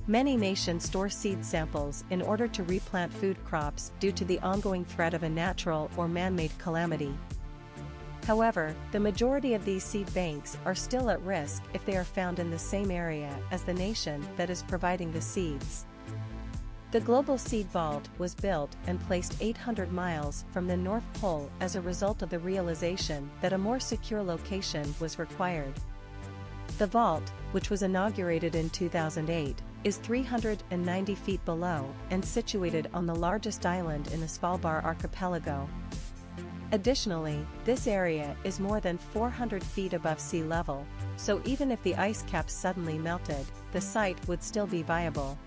Many nations store seed samples in order to replant food crops due to the ongoing threat of a natural or man-made calamity. However, the majority of these seed banks are still at risk if they are found in the same area as the nation that is providing the seeds. The Global Seed Vault was built and placed 800 miles from the North Pole as a result of the realization that a more secure location was required. The vault, which was inaugurated in 2008, is 390 feet below and situated on the largest island in the Svalbard archipelago. Additionally, this area is more than 400 feet above sea level, so even if the ice caps suddenly melted, the site would still be viable.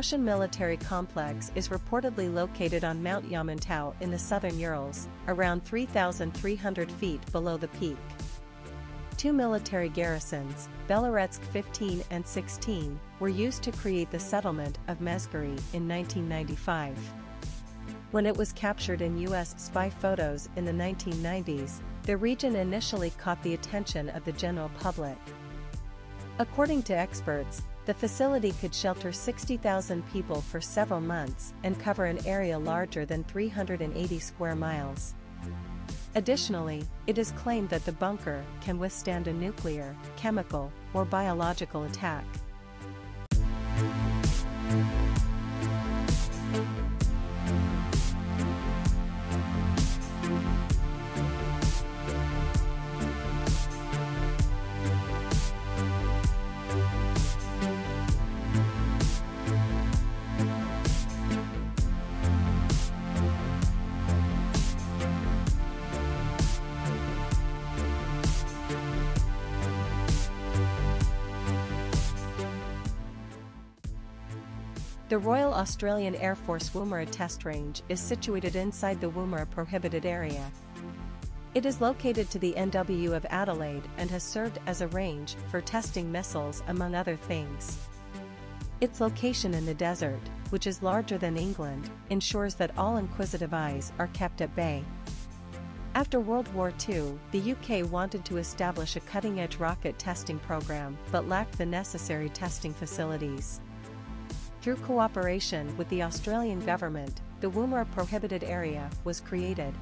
Russian military complex is reportedly located on Mount Yamantau in the southern Urals, around 3,300 feet below the peak. Two military garrisons, Beloretsk 15 and 16, were used to create the settlement of Mezgari in 1995. When it was captured in U.S. spy photos in the 1990s, the region initially caught the attention of the general public. According to experts, the facility could shelter 60,000 people for several months and cover an area larger than 380 square miles. Additionally, it is claimed that the bunker can withstand a nuclear, chemical, or biological attack. The Royal Australian Air Force Woomera Test Range is situated inside the Woomera Prohibited Area. It is located to the NW of Adelaide and has served as a range for testing missiles among other things. Its location in the desert, which is larger than England, ensures that all inquisitive eyes are kept at bay. After World War II, the UK wanted to establish a cutting-edge rocket testing program but lacked the necessary testing facilities. Through cooperation with the Australian government, the Woomera Prohibited Area was created.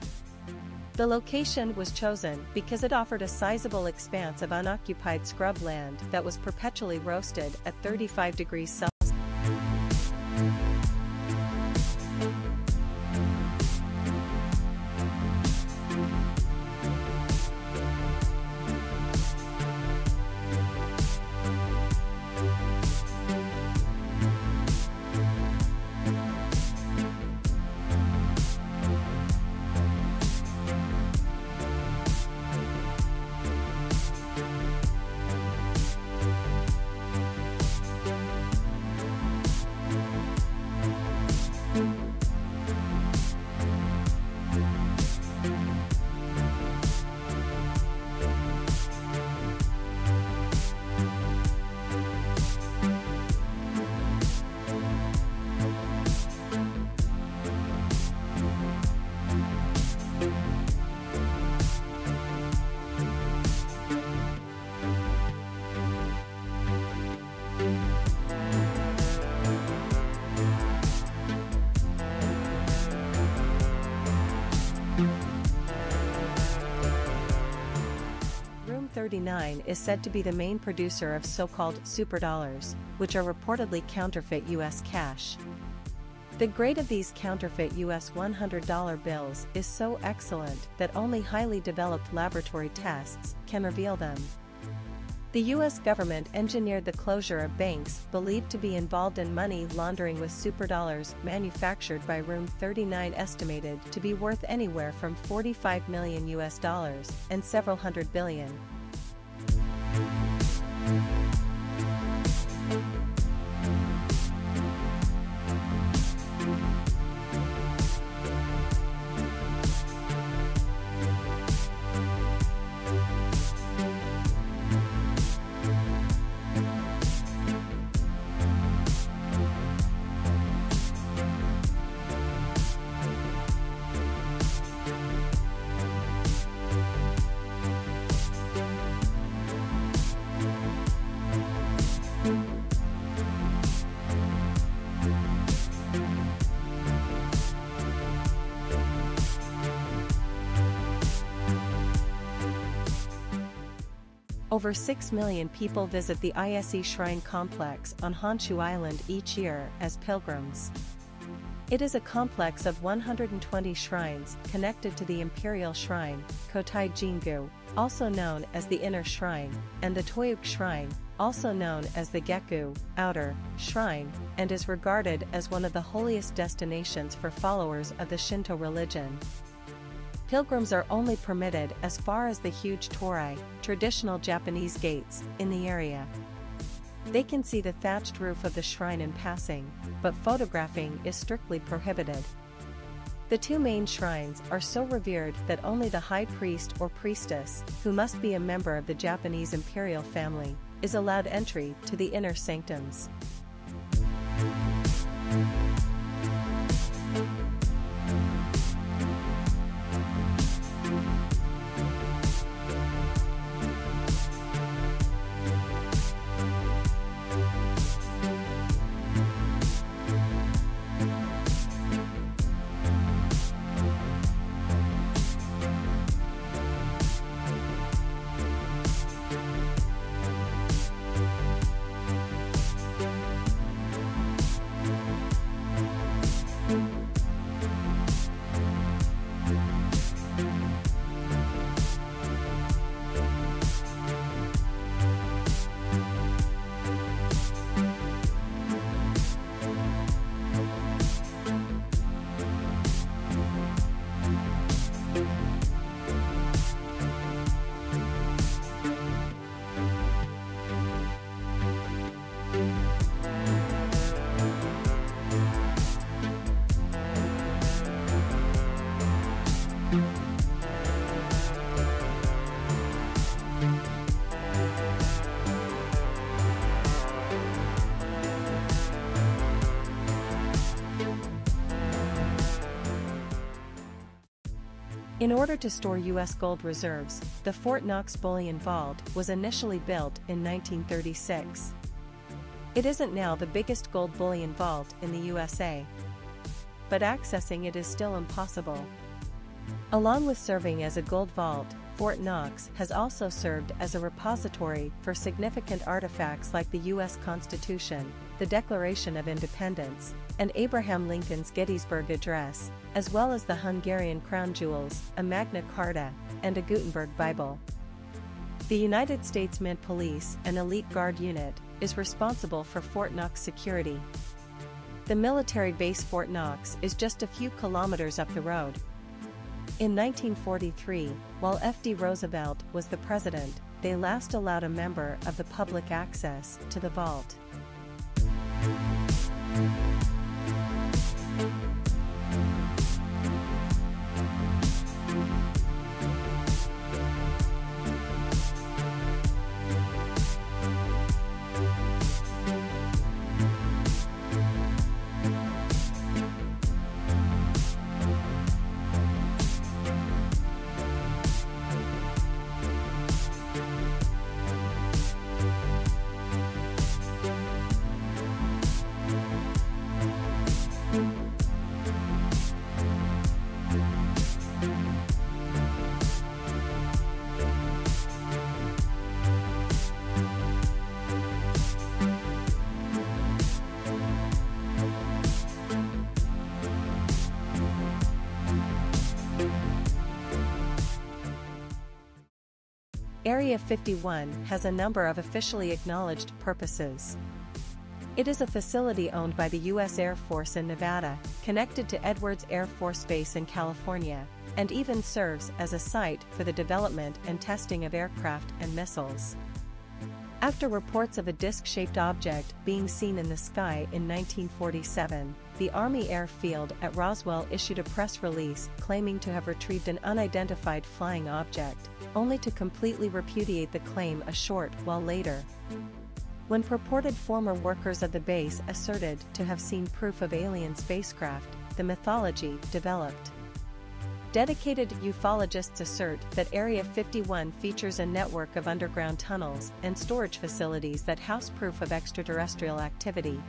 The location was chosen because it offered a sizable expanse of unoccupied scrub land that was perpetually roasted at 35 degrees Celsius. 39 is said to be the main producer of so-called superdollars, which are reportedly counterfeit US cash. The grade of these counterfeit US $100 bills is so excellent that only highly developed laboratory tests can reveal them. The US government engineered the closure of banks believed to be involved in money laundering, with superdollars manufactured by Room 39 estimated to be worth anywhere from 45 million US dollars and several hundred billion. Over 6 million people visit the Ise Shrine Complex on Honshu Island each year as pilgrims. It is a complex of 120 shrines connected to the Imperial Shrine, Kotai Jingu, also known as the Inner Shrine, and the Toyuk Shrine, also known as the Geku, Outer, Shrine, and is regarded as one of the holiest destinations for followers of the Shinto religion. Pilgrims are only permitted as far as the huge torii, traditional Japanese gates, in the area. They can see the thatched roof of the shrine in passing, but photographing is strictly prohibited. The two main shrines are so revered that only the high priest or priestess, who must be a member of the Japanese imperial family, is allowed entry to the inner sanctums. In order to store U.S. gold reserves, the Fort Knox Bullion Vault was initially built in 1936. It isn't now the biggest gold bullion vault in the USA, but accessing it is still impossible. Along with serving as a gold vault, Fort Knox has also served as a repository for significant artifacts like the U.S. Constitution, the Declaration of Independence, and Abraham Lincoln's Gettysburg Address, as well as the Hungarian crown jewels, a Magna Carta, and a Gutenberg Bible. The United States Mint Police, an elite guard unit, is responsible for Fort Knox security. The military base Fort Knox is just a few kilometers up the road. In 1943, while F.D. Roosevelt was the president, they last allowed a member of the public access to the vault. Area 51 has a number of officially acknowledged purposes. It is a facility owned by the U.S. Air Force in Nevada, connected to Edwards Air Force Base in California, and even serves as a site for the development and testing of aircraft and missiles. After reports of a disc-shaped object being seen in the sky in 1947, the Army Airfield at Roswell issued a press release claiming to have retrieved an unidentified flying object, only to completely repudiate the claim a short while later. When purported former workers of the base asserted to have seen proof of alien spacecraft, the mythology developed. Dedicated ufologists assert that Area 51 features a network of underground tunnels and storage facilities that house proof of extraterrestrial activity.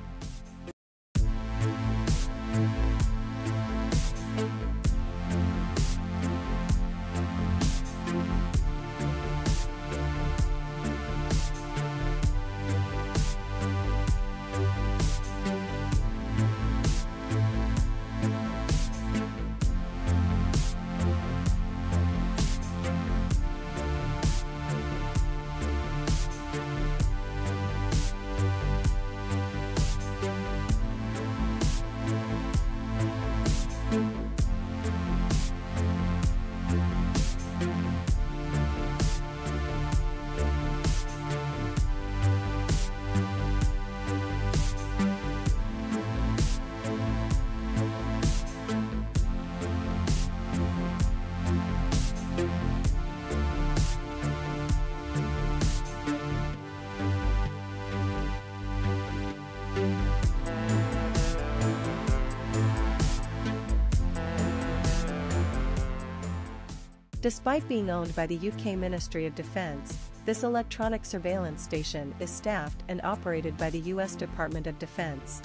Despite being owned by the UK Ministry of Defence, this electronic surveillance station is staffed and operated by the US Department of Defense.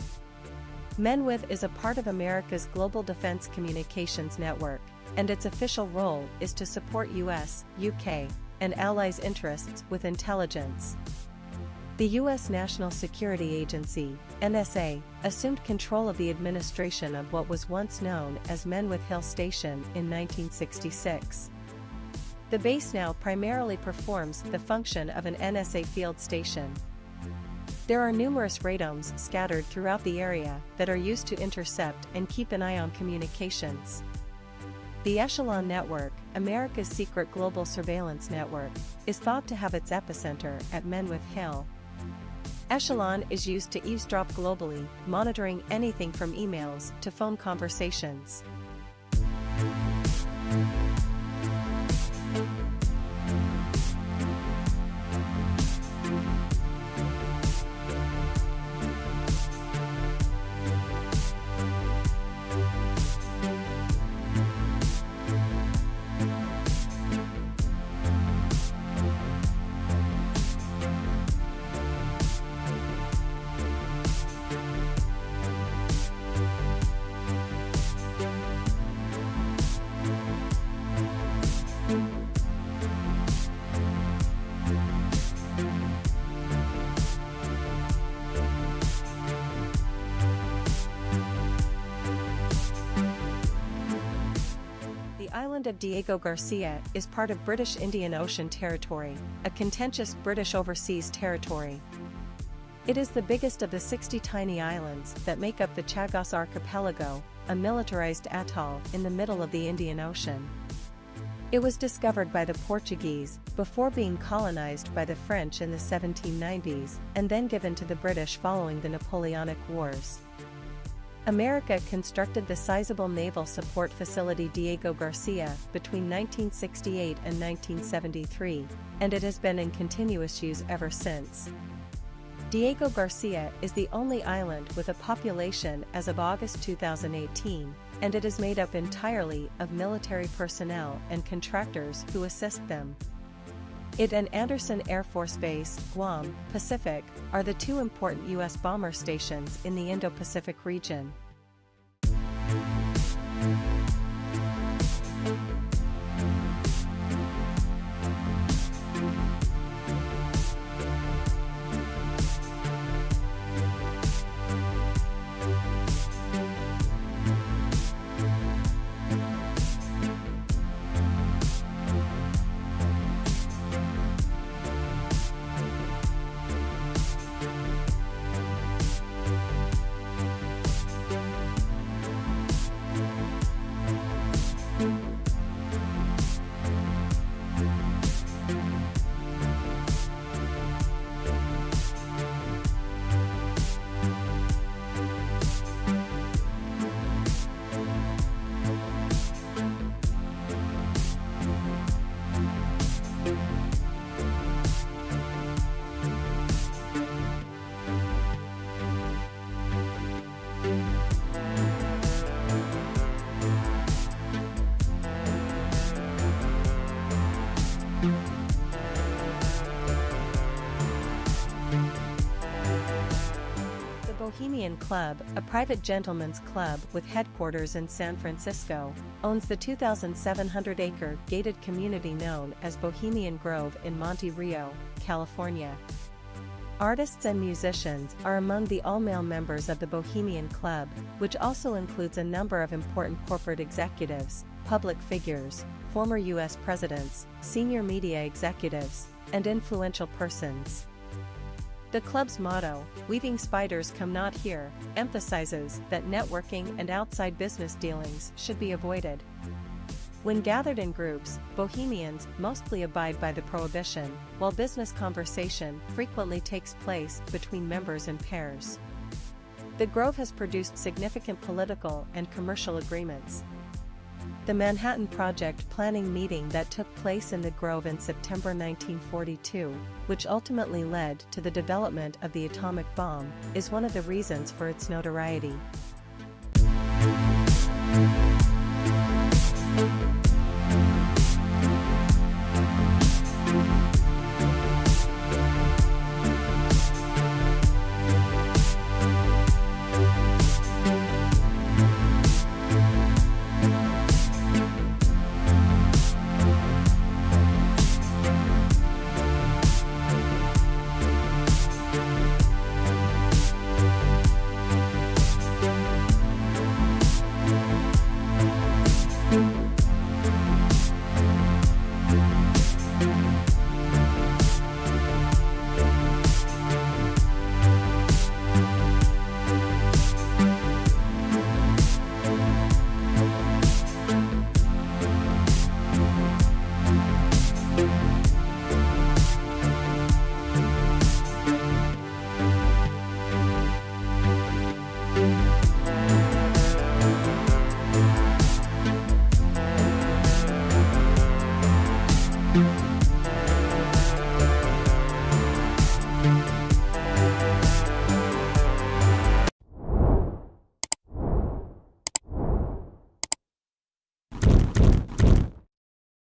Menwith is a part of America's global defense communications network, and its official role is to support US, UK, and allies' interests with intelligence. The U.S. National Security Agency, NSA, assumed control of the administration of what was once known as Menwith Hill Station in 1966. The base now primarily performs the function of an NSA field station. There are numerous radomes scattered throughout the area that are used to intercept and keep an eye on communications. The Echelon Network, America's secret global surveillance network, is thought to have its epicenter at Menwith Hill. Echelon is used to eavesdrop globally, monitoring anything from emails to phone conversations. The island of Diego Garcia is part of British Indian Ocean Territory, a contentious British overseas territory. It is the biggest of the 60 tiny islands that make up the Chagos Archipelago, a militarized atoll in the middle of the Indian Ocean. It was discovered by the Portuguese before being colonized by the French in the 1790s and then given to the British following the Napoleonic Wars. America constructed the sizable naval support facility Diego Garcia between 1968 and 1973, and it has been in continuous use ever since. Diego Garcia is the only island with a population as of August 2018, and it is made up entirely of military personnel and contractors who assist them. It and Andersen Air Force Base, Guam, Pacific, are the two important U.S. bomber stations in the Indo-Pacific region. Bohemian Club, a private gentlemen's club with headquarters in San Francisco, owns the 2,700-acre gated community known as Bohemian Grove in Monte Rio, California. Artists and musicians are among the all-male members of the Bohemian Club, which also includes a number of important corporate executives, public figures, former U.S. presidents, senior media executives, and influential persons. The club's motto, "Weaving Spiders Come Not Here," emphasizes that networking and outside business dealings should be avoided. When gathered in groups, Bohemians mostly abide by the prohibition, while business conversation frequently takes place between members in pairs. The Grove has produced significant political and commercial agreements. The Manhattan Project planning meeting that took place in the Grove in September 1942, which ultimately led to the development of the atomic bomb, is one of the reasons for its notoriety.